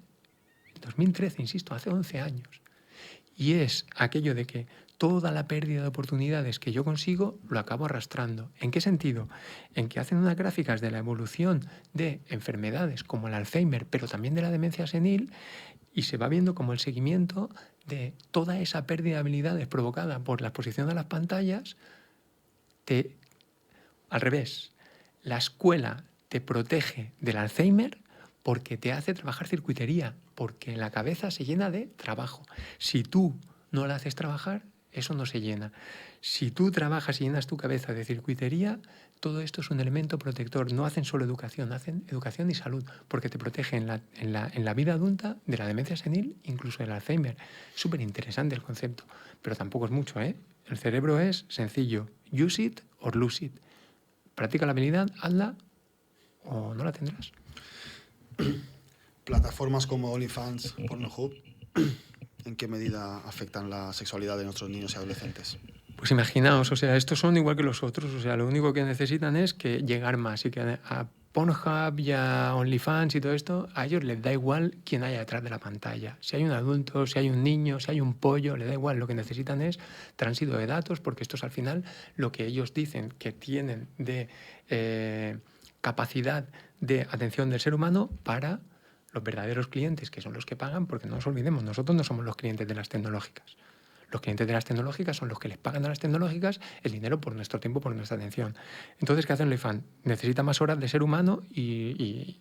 Speaker 1: en 2013, insisto, hace 11 años. Y es aquello de que toda la pérdida de oportunidades que yo consigo lo acabo arrastrando. ¿En qué sentido? En que hacen unas gráficas de la evolución de enfermedades como el Alzheimer, pero también de la demencia senil, y se va viendo como el seguimiento de toda esa pérdida de habilidades provocada por la exposición a las pantallas, al revés, la escuela te protege del Alzheimer porque te hace trabajar circuitería, porque la cabeza se llena de trabajo. Si tú no la haces trabajar, eso no se llena. Si tú trabajas y llenas tu cabeza de circuitería, todo esto es un elemento protector. No hacen solo educación, hacen educación y salud, porque te protegen en la vida adulta de la demencia senil, incluso del Alzheimer. Súper interesante el concepto, pero tampoco es mucho, ¿eh? El cerebro es sencillo. Use it or lose it. Practica la habilidad, hazla o no la tendrás.
Speaker 3: Plataformas como OnlyFans, Pornhub, ¿en qué medida afectan la sexualidad de nuestros niños y adolescentes?
Speaker 1: Pues imaginaos, o sea, estos son igual que los otros, o sea, lo único que necesitan es que llegar más y que a Pornhub y a OnlyFans y todo esto, a ellos les da igual quién haya detrás de la pantalla. Si hay un adulto, si hay un niño, si hay un pollo, les da igual. Lo que necesitan es tránsito de datos, porque esto es al final lo que ellos dicen que tienen de capacidad de atención del ser humano para los verdaderos clientes, que son los que pagan, porque no nos olvidemos, nosotros no somos los clientes de las tecnológicas. Los clientes de las tecnológicas son los que les pagan a las tecnológicas el dinero por nuestro tiempo, por nuestra atención. Entonces, ¿qué hace el OnlyFans? Necesita más horas de ser humano y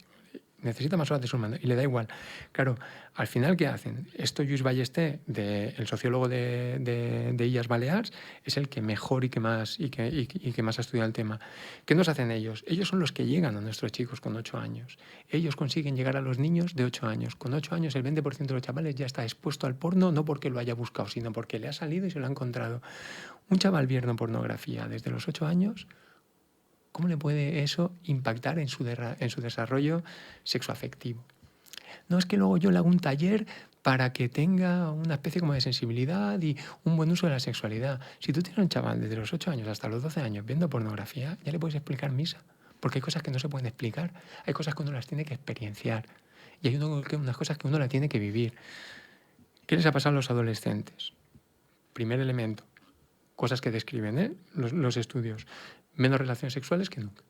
Speaker 1: necesita más horas de ser humano y le da igual. Claro, al final, ¿qué hacen? Esto Lluís Ballester, el sociólogo de Illes Balears, es el que mejor y que más ha estudiado el tema. ¿Qué nos hacen ellos? Ellos son los que llegan a nuestros chicos con 8 años. Ellos consiguen llegar a los niños de 8 años. Con 8 años el 20% de los chavales ya está expuesto al porno, no porque lo haya buscado, sino porque le ha salido y se lo ha encontrado. Un chaval viendo pornografía desde los 8 años... ¿Cómo le puede eso impactar en su desarrollo sexoafectivo? No es que luego yo le hago un taller para que tenga una especie como de sensibilidad y un buen uso de la sexualidad. Si tú tienes un chaval desde los 8 años hasta los 12 años viendo pornografía, ya le puedes explicar misa. Porque hay cosas que no se pueden explicar, hay cosas que uno las tiene que experienciar y hay unas cosas que uno las tiene que vivir. ¿Qué les ha pasado a los adolescentes? Primer elemento, cosas que describen los estudios. Menos relaciones sexuales que nunca.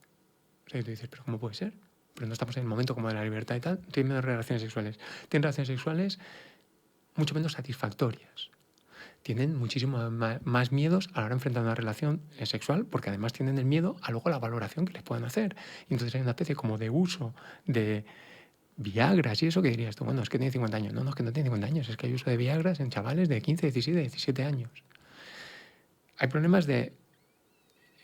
Speaker 1: O sea, que tú dices, ¿pero cómo puede ser? Pero no estamos en el momento como de la libertad y tal. Tienen menos relaciones sexuales. Tienen relaciones sexuales mucho menos satisfactorias. Tienen muchísimo más miedos a la hora de enfrentar una relación sexual, porque además tienen el miedo a luego la valoración que les puedan hacer. Y entonces hay una especie como de uso de Viagras y eso, que dirías tú, bueno, es que tiene 50 años. No, no, es que no tiene 50 años, es que hay uso de Viagras en chavales de 15, 17, 17 años. Hay problemas de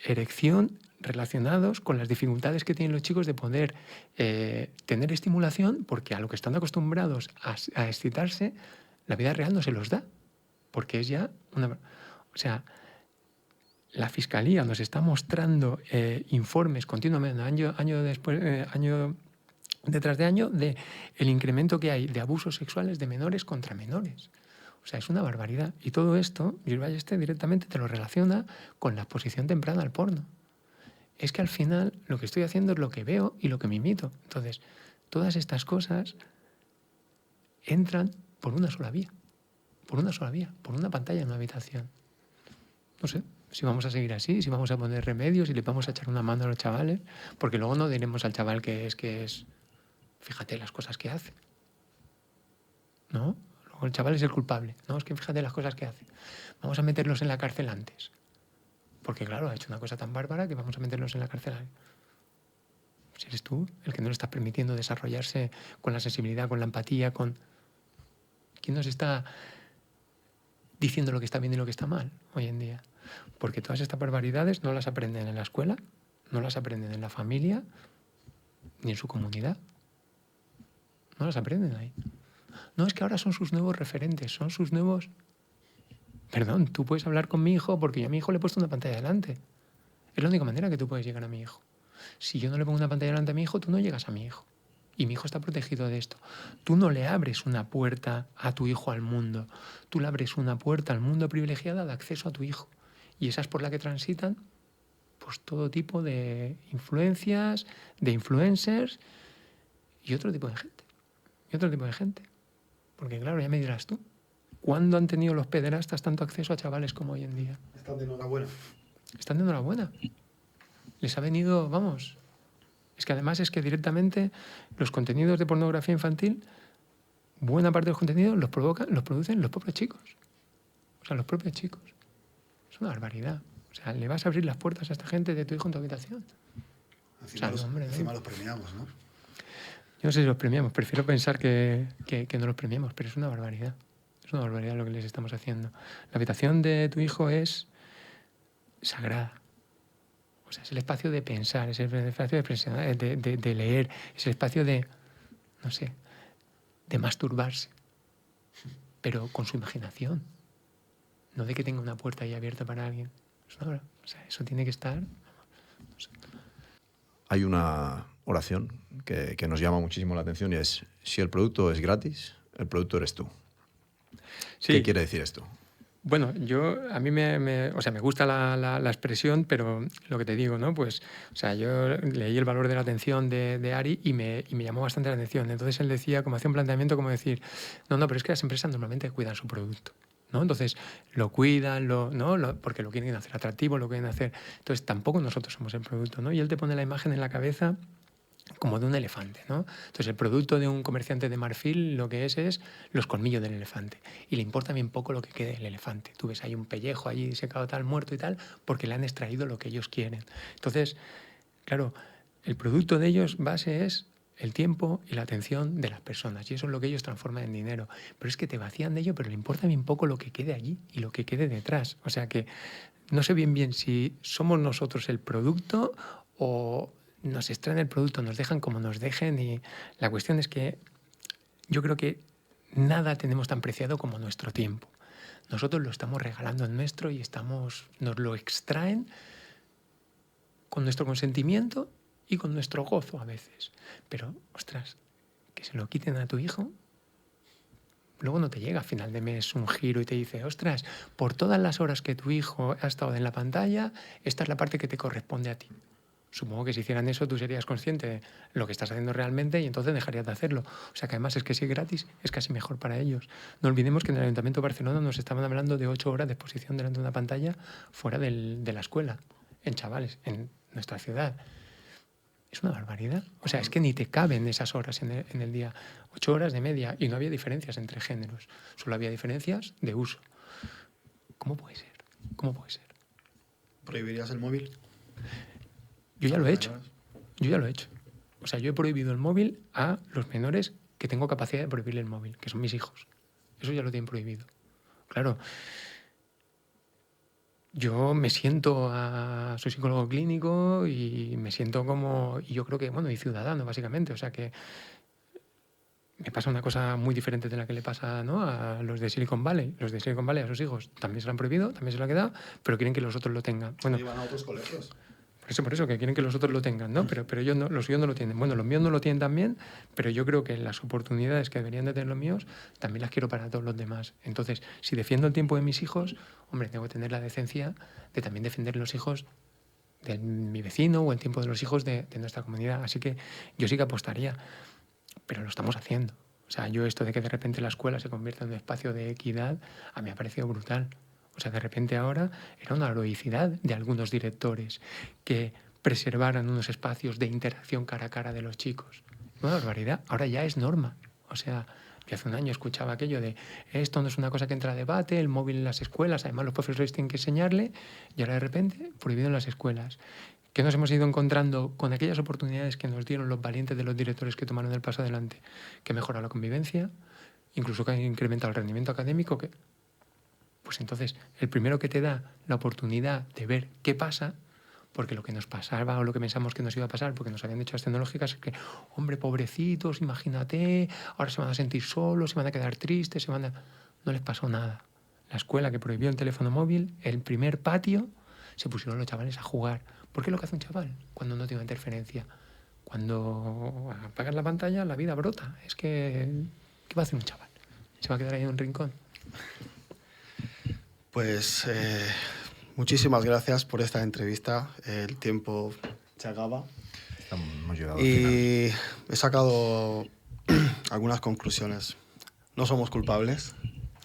Speaker 1: erección relacionados con las dificultades que tienen los chicos de poder tener estimulación, porque a lo que están acostumbrados a excitarse, la vida real no se los da, porque es ya una... O sea, la Fiscalía nos está mostrando informes continuamente, año detrás de año, de el incremento que hay de abusos sexuales de menores contra menores. O sea, es una barbaridad. Y todo esto, Lluís Ballester directamente te lo relaciona con la exposición temprana al porno. Es que al final lo que estoy haciendo es lo que veo y lo que me imito. Entonces, todas estas cosas entran por una sola vía. Por una pantalla en una habitación. No sé si vamos a seguir así, si vamos a poner remedios, si le vamos a echar una mano a los chavales, porque luego no diremos al chaval que es, fíjate las cosas que hace. ¿No? El chaval es el culpable. No, es que fíjate las cosas que hace. Vamos a meterlos en la cárcel antes. Porque claro, ha hecho una cosa tan bárbara que vamos a meterlos en la cárcel. Si eres tú el que no le estás permitiendo desarrollarse con la sensibilidad, con la empatía, con... ¿Quién nos está diciendo lo que está bien y lo que está mal hoy en día. Porque todas estas barbaridades no las aprenden en la escuela, no las aprenden en la familia, ni en su comunidad. No las aprenden ahí. No, es que ahora son sus nuevos referentes, son sus nuevos... Perdón, tú puedes hablar con mi hijo porque yo a mi hijo le he puesto una pantalla delante. Es la única manera que tú puedes llegar a mi hijo. Si yo no le pongo una pantalla delante a mi hijo, tú no llegas a mi hijo. Y mi hijo está protegido de esto. Tú no le abres una puerta a tu hijo al mundo. Tú le abres una puerta al mundo privilegiada de acceso a tu hijo. Y esa es por la que transitan pues todo tipo de influencias, de influencers y otro tipo de gente. Y otro tipo de gente. Porque claro, ya me dirás tú, ¿cuándo han tenido los pederastas tanto acceso a chavales como hoy en día?
Speaker 3: Están de enhorabuena.
Speaker 1: Están de enhorabuena. Les ha venido, vamos... Es que además es que directamente los contenidos de pornografía infantil, buena parte de los contenidos los producen los propios chicos. O sea, los propios chicos. Es una barbaridad. O sea, le vas a abrir las puertas a esta gente de tu hijo en tu habitación.
Speaker 3: Encima, encima los premiamos, ¿no?
Speaker 1: Yo no sé si los premiamos, prefiero pensar que no los premiamos, pero es una barbaridad. Es una barbaridad lo que les estamos haciendo. La habitación de tu hijo es sagrada. O sea, es el espacio de pensar, es el espacio de leer, es el espacio de, no sé, de masturbarse, pero con su imaginación. No de que tenga una puerta ahí abierta para alguien. O sea, eso tiene que estar... No sé.
Speaker 2: Hay una oración que nos llama muchísimo la atención y es: si el producto es gratis, el producto eres tú.
Speaker 1: Sí.
Speaker 2: ¿Qué quiere decir esto?
Speaker 1: Bueno, a mí me gusta la expresión, pero lo que te digo, ¿no? Pues, o sea, yo leí El valor de la atención de Ari y me llamó bastante la atención. Entonces él decía, como hacía un planteamiento, como decir, no, pero es que las empresas normalmente cuidan su producto, ¿no? Entonces lo cuidan, porque lo quieren hacer atractivo, lo quieren hacer... Entonces tampoco nosotros somos el producto, ¿no? Y él te pone la imagen en la cabeza como de un elefante, ¿no? Entonces el producto de un comerciante de marfil lo que es los colmillos del elefante y le importa bien poco lo que quede del elefante. Tú ves ahí un pellejo allí secado tal, muerto y tal, porque le han extraído lo que ellos quieren. Entonces, claro, el producto de ellos base es el tiempo y la atención de las personas y eso es lo que ellos transforman en dinero. Pero es que te vacían de ello, pero le importa bien poco lo que quede allí y lo que quede detrás. O sea que no sé bien si somos nosotros el producto o nos extraen el producto, nos dejan como nos dejen y la cuestión es que yo creo que nada tenemos tan preciado como nuestro tiempo. Nosotros lo estamos regalando en nuestro y nos lo extraen con nuestro consentimiento y con nuestro gozo a veces. Pero, ostras, que se lo quiten a tu hijo, luego no te llega a final de mes un giro y te dice, ostras, por todas las horas que tu hijo ha estado en la pantalla, esta es la parte que te corresponde a ti. Supongo que si hicieran eso tú serías consciente de lo que estás haciendo realmente y entonces dejarías de hacerlo. O sea que además es que si es gratis es casi mejor para ellos. No olvidemos que en el Ayuntamiento de Barcelona nos estaban hablando de 8 horas de exposición delante de una pantalla fuera de la escuela, en chavales, en nuestra ciudad. Es una barbaridad. O sea, es que ni te caben esas horas en el día. 8 horas de media y no había diferencias entre géneros. Solo había diferencias de uso. ¿Cómo puede ser? ¿Cómo puede ser?
Speaker 3: ¿Prohibirías el móvil?
Speaker 1: Yo ya lo he hecho. O sea, yo he prohibido el móvil a los menores que tengo capacidad de prohibirle el móvil, que son mis hijos. Eso ya lo tienen prohibido. Claro, yo me siento soy psicólogo clínico y me siento y yo creo que, y ciudadano, básicamente. O sea que me pasa una cosa muy diferente de la que le pasa, ¿no?, a los de Silicon Valley. Los de Silicon Valley a sus hijos también se lo han prohibido, también se lo han quedado, pero quieren que los otros lo tengan. Bueno,
Speaker 3: y van a otros colegios.
Speaker 1: Por eso, que quieren que los otros lo tengan, ¿no? Pero ellos no, los suyos no lo tienen. Bueno, los míos no lo tienen también, pero yo creo que las oportunidades que deberían de tener los míos también las quiero para todos los demás. Entonces, si defiendo el tiempo de mis hijos, hombre, tengo que tener la decencia de también defender los hijos de mi vecino o el tiempo de los hijos de nuestra comunidad. Así que yo sí que apostaría, pero lo estamos haciendo. O sea, yo esto de que de repente la escuela se convierta en un espacio de equidad, a mí me ha parecido brutal. O sea, de repente ahora era una heroicidad de algunos directores que preservaran unos espacios de interacción cara a cara de los chicos. Una barbaridad. Ahora ya es norma. O sea, yo hace un año escuchaba aquello de esto no es una cosa que entra a debate, el móvil en las escuelas, además los profesores tienen que enseñarle, y ahora de repente prohibido en las escuelas. ¿Qué nos hemos ido encontrando con aquellas oportunidades que nos dieron los valientes de los directores que tomaron el paso adelante? Que mejora la convivencia, incluso que ha incrementado el rendimiento académico, que pues entonces el primero que te da la oportunidad de ver qué pasa, porque lo que nos pasaba o lo que pensamos que nos iba a pasar, porque nos habían dicho las tecnológicas, es que, hombre, pobrecitos, imagínate, ahora se van a sentir solos, se van a quedar tristes, no les pasó nada. La escuela que prohibió el teléfono móvil, el primer patio, se pusieron los chavales a jugar. ¿Por qué es lo que hace un chaval cuando no tiene interferencia? Cuando apagas la pantalla, la vida brota. Es que, ¿qué va a hacer un chaval? ¿Se va a quedar ahí en un rincón?
Speaker 3: Pues muchísimas gracias por esta entrevista. El tiempo se acaba.
Speaker 2: Hemos llegado al
Speaker 3: y he sacado algunas conclusiones. No somos culpables.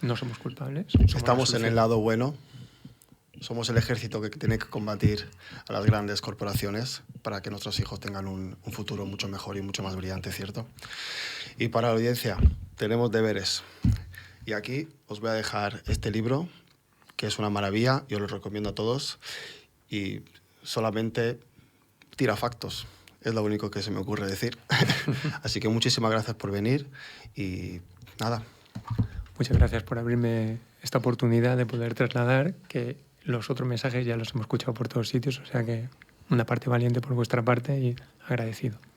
Speaker 1: No somos culpables.
Speaker 3: Estamos en el lado bueno. Somos el ejército que tiene que combatir a las grandes corporaciones para que nuestros hijos tengan un futuro mucho mejor y mucho más brillante, ¿cierto? Y para la audiencia, tenemos deberes. Y aquí os voy a dejar este libro, que es una maravilla, yo lo recomiendo a todos. Y solamente tira factos, es lo único que se me ocurre decir. Así que muchísimas gracias por venir y nada.
Speaker 1: Muchas gracias por abrirme esta oportunidad de poder trasladar, que los otros mensajes ya los hemos escuchado por todos sitios, o sea que una parte valiente por vuestra parte y agradecido.